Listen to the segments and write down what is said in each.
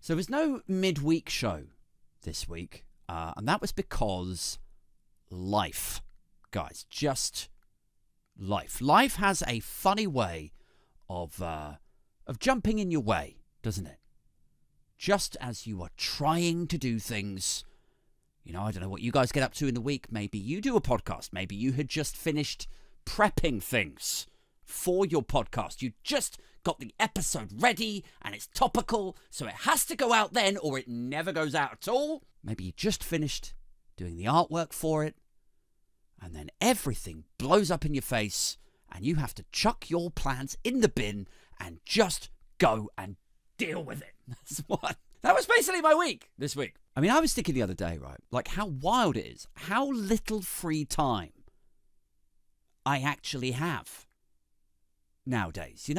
So there's no midweek show this week, and that was because life, guys, just life. Life has a funny way of jumping in your way, doesn't it? Just as you are trying to do things, I don't know what you guys get up to in the week. Maybe you do a podcast. Maybe you had just finished prepping things for your podcast. You just got the episode ready and it's topical, so it has to go out then or it never goes out at all. Maybe you just finished doing the artwork for it and then everything blows up in your face and you have to chuck your plans in the bin and just go and deal with it. That was basically my week this week. I mean, I was thinking the other day, right, like how wild it is, how little free time I actually have nowadays,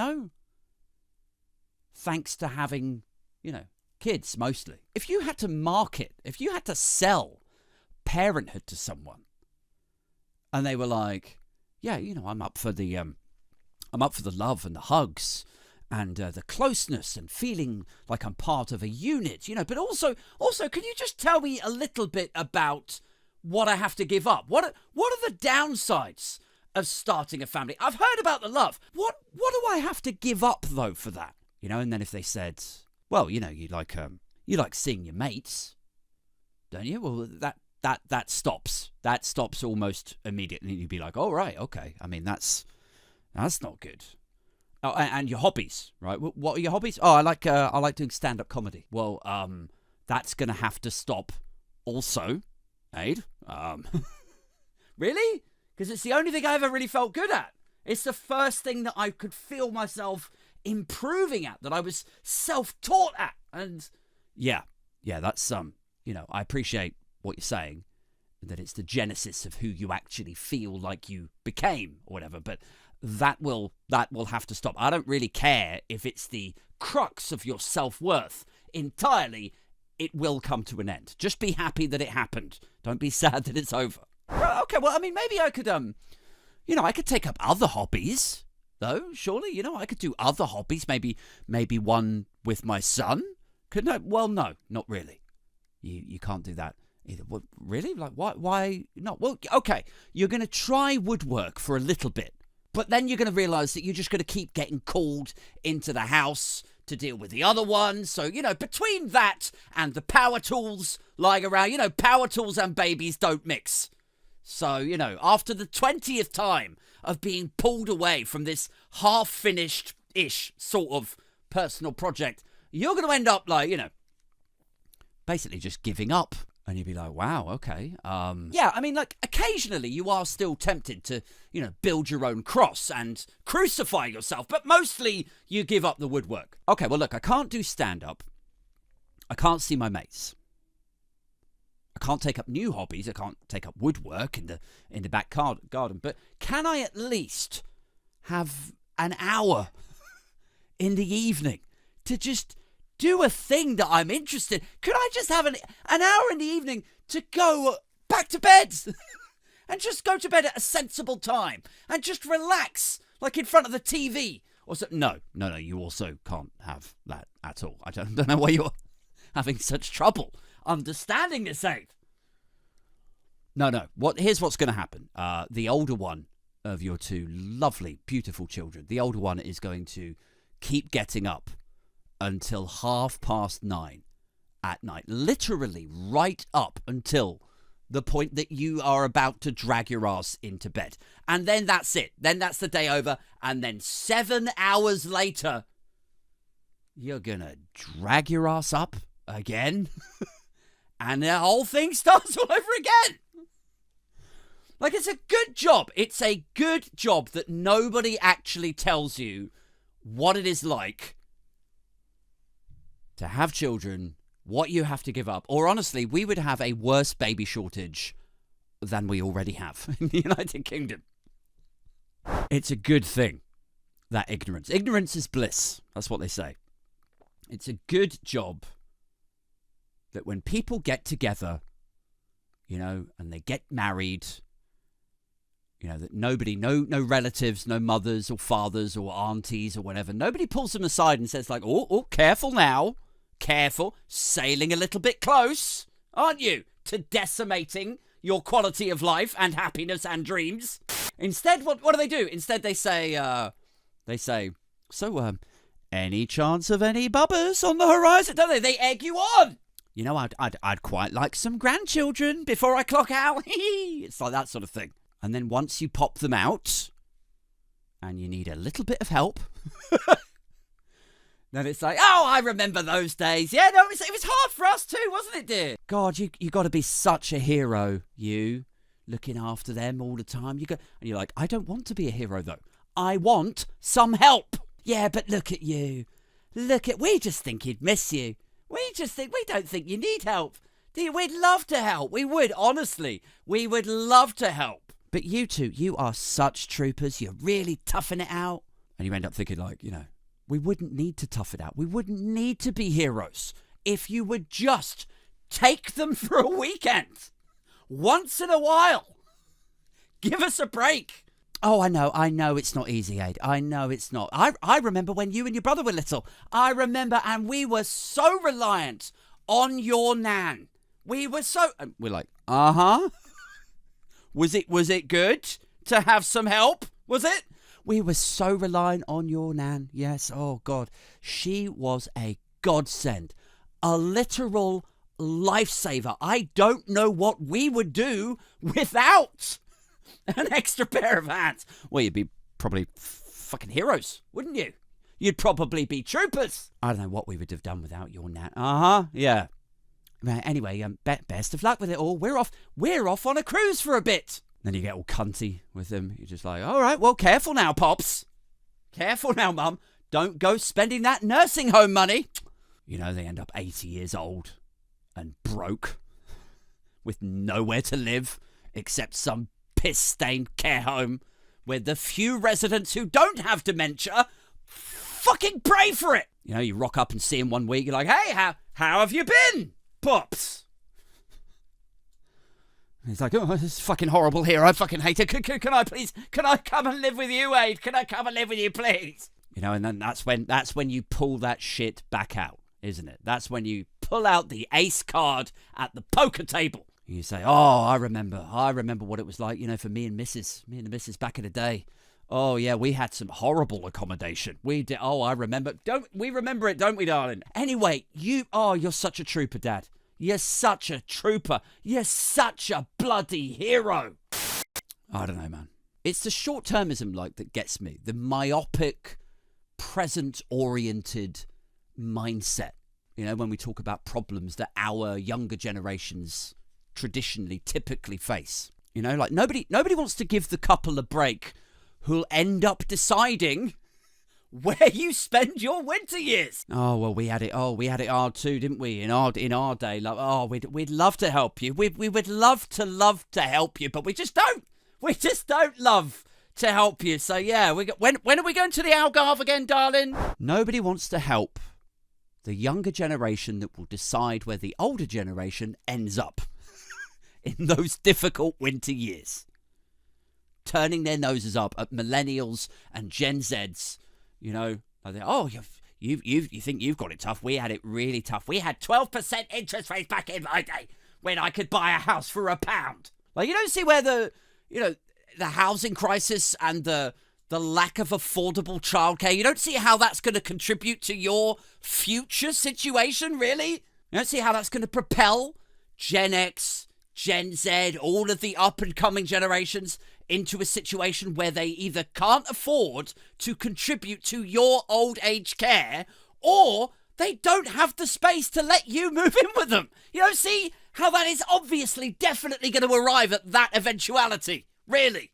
thanks to having, kids mostly. If you had to market, if you had to sell Parenthood to someone and they were like, yeah, I'm up for the love and the hugs and the closeness and feeling like I'm part of a unit, but also, can you just tell me a little bit about what I have to give up? What are the downsides of starting a family? I've heard about the love. What do I have to give up though for that? And then if they said, well, you like seeing your mates, don't you? Well, that stops. That stops almost immediately. You'd be like, oh right, okay. I mean, that's not good. Oh, and your hobbies, right? What are your hobbies? Oh, I like doing stand-up comedy. Well, that's gonna have to stop also, Aid. Really? Because it's the only thing I ever really felt good at. It's the first thing that I could feel myself improving at, that I was self-taught at. And yeah, that's I appreciate what you're saying, that it's the genesis of who you actually feel like you became or whatever, but that will have to stop. I don't really care if it's the crux of your self-worth entirely. It will come to an end. Just be happy that it happened. Don't be sad that it's over. Okay, well, I mean, maybe I could, I could take up other hobbies, though, surely. I could do other hobbies, maybe one with my son. Well, no, not really. You can't do that either. What, really? Like, why not? Well, okay, you're going to try woodwork for a little bit, but then you're going to realise that you're just going to keep getting called into the house to deal with the other one. So, between that and the power tools lying around, power tools and babies don't mix. So, after the 20th time of being pulled away from this half-finished-ish sort of personal project, you're going to end up like, basically just giving up. And you'd be like, wow, okay. Yeah, I mean, like, occasionally you are still tempted to, build your own cross and crucify yourself. But mostly you give up the woodwork. Okay, well, look, I can't do stand-up. I can't see my mates. I can't take up new hobbies. I can't take up woodwork in the back garden. But can I at least have an hour in the evening to just do a thing that I'm interested in? Could I just have an hour in the evening to go back to bed and just go to bed at a sensible time and just relax, like in front of the TV or something? No, you also can't have that at all. I don't know why you're having such trouble understanding this, Aid. No. Here's what's going to happen. The older one of your two lovely, beautiful children, the older one is going to keep getting up until 9:30 at night. Literally right up until the point that you are about to drag your ass into bed. And then that's it. Then that's the day over. And then 7 hours later, you're going to drag your ass up again. And the whole thing starts all over again. Like, it's a good job. It's a good job that nobody actually tells you what it is like to have children, what you have to give up. Or honestly, we would have a worse baby shortage than we already have in the United Kingdom. It's a good thing, that ignorance. Ignorance is bliss. That's what they say. It's a good job that when people get together, and they get married, that nobody, no relatives, no mothers or fathers or aunties or whatever, nobody pulls them aside and says like, oh, careful now. Careful, sailing a little bit close, aren't you, to decimating your quality of life and happiness and dreams. Instead, what do? Instead, they say, so, any chance of any bubbers on the horizon? Don't they? They egg you on. You know, I'd quite like some grandchildren before I clock out. It's like that sort of thing. And then once you pop them out, and you need a little bit of help, then it's like, oh, I remember those days. Yeah, no, it was hard for us too, wasn't it, dear? God, you got to be such a hero, you, looking after them all the time. And you're like, I don't want to be a hero, though. I want some help. Yeah, but look at you. We just think he'd miss you. We don't think you need help. Dear, we'd love to help. We would, honestly. We would love to help. But you two, you are such troopers. You're really toughing it out. And you end up thinking, like, we wouldn't need to tough it out. We wouldn't need to be heroes if you would just take them for a weekend. Once in a while. Give us a break. Oh, I know it's not easy, Aid. I know it's not. I remember when you and your brother were little. I remember, and we were so reliant on your nan. And we're like, uh-huh. Was it good to have some help? Was it? We were so reliant on your nan. Yes, oh God. She was a godsend. A literal lifesaver. I don't know what we would do without an extra pair of hands. Well, you'd be probably fucking heroes, wouldn't you? You'd probably be troopers. I don't know what we would have done without your nan. Uh-huh, yeah. Anyway, best of luck with it all. We're off on a cruise for a bit. Then you get all cunty with them. You're just like, all right, well, careful now, Pops. Careful now, Mum. Don't go spending that nursing home money. They end up 80 years old and broke with nowhere to live except some piss-stained care home where the few residents who don't have dementia fucking pray for it. You rock up and see him one week. You're like, hey, how have you been, Pops? He's like, oh, this is fucking horrible here. I fucking hate it. Can I come and live with you, Aid? Can I come and live with you, please? And then that's when you pull that shit back out, isn't it? That's when you pull out the ace card at the poker table. You say, oh, I remember what it was like, for me and the missus back in the day. Oh, yeah, we had some horrible accommodation. We did. Oh, I remember. Don't we remember it, don't we, darling? Anyway, you're such a trooper, Dad. You're such a trooper. You're such a bloody hero. I don't know, man. It's the short-termism, that gets me. The myopic, present-oriented mindset. When we talk about problems that our younger generations typically face. Nobody wants to give the couple a break who'll end up deciding where you spend your winter years. Oh, well, we had it hard too, didn't we? In our day, we'd love to help you. We would love to help you, but we just don't. We just don't love to help you. So yeah, when are we going to the Algarve again, darling? Nobody wants to help the younger generation that will decide where the older generation ends up in those difficult winter years. Turning their noses up at millennials and Gen Zs. You think you've got it tough. We had it really tough. We had 12% interest rates back in my day when I could buy a house for £1. You don't see where the housing crisis and the lack of affordable childcare, you don't see how that's going to contribute to your future situation, really? You don't see how that's going to propel Gen X, Gen Z, all of the up-and-coming generations into a situation where they either can't afford to contribute to your old age care or they don't have the space to let you move in with them. You don't see how that is obviously definitely going to arrive at that eventuality, really.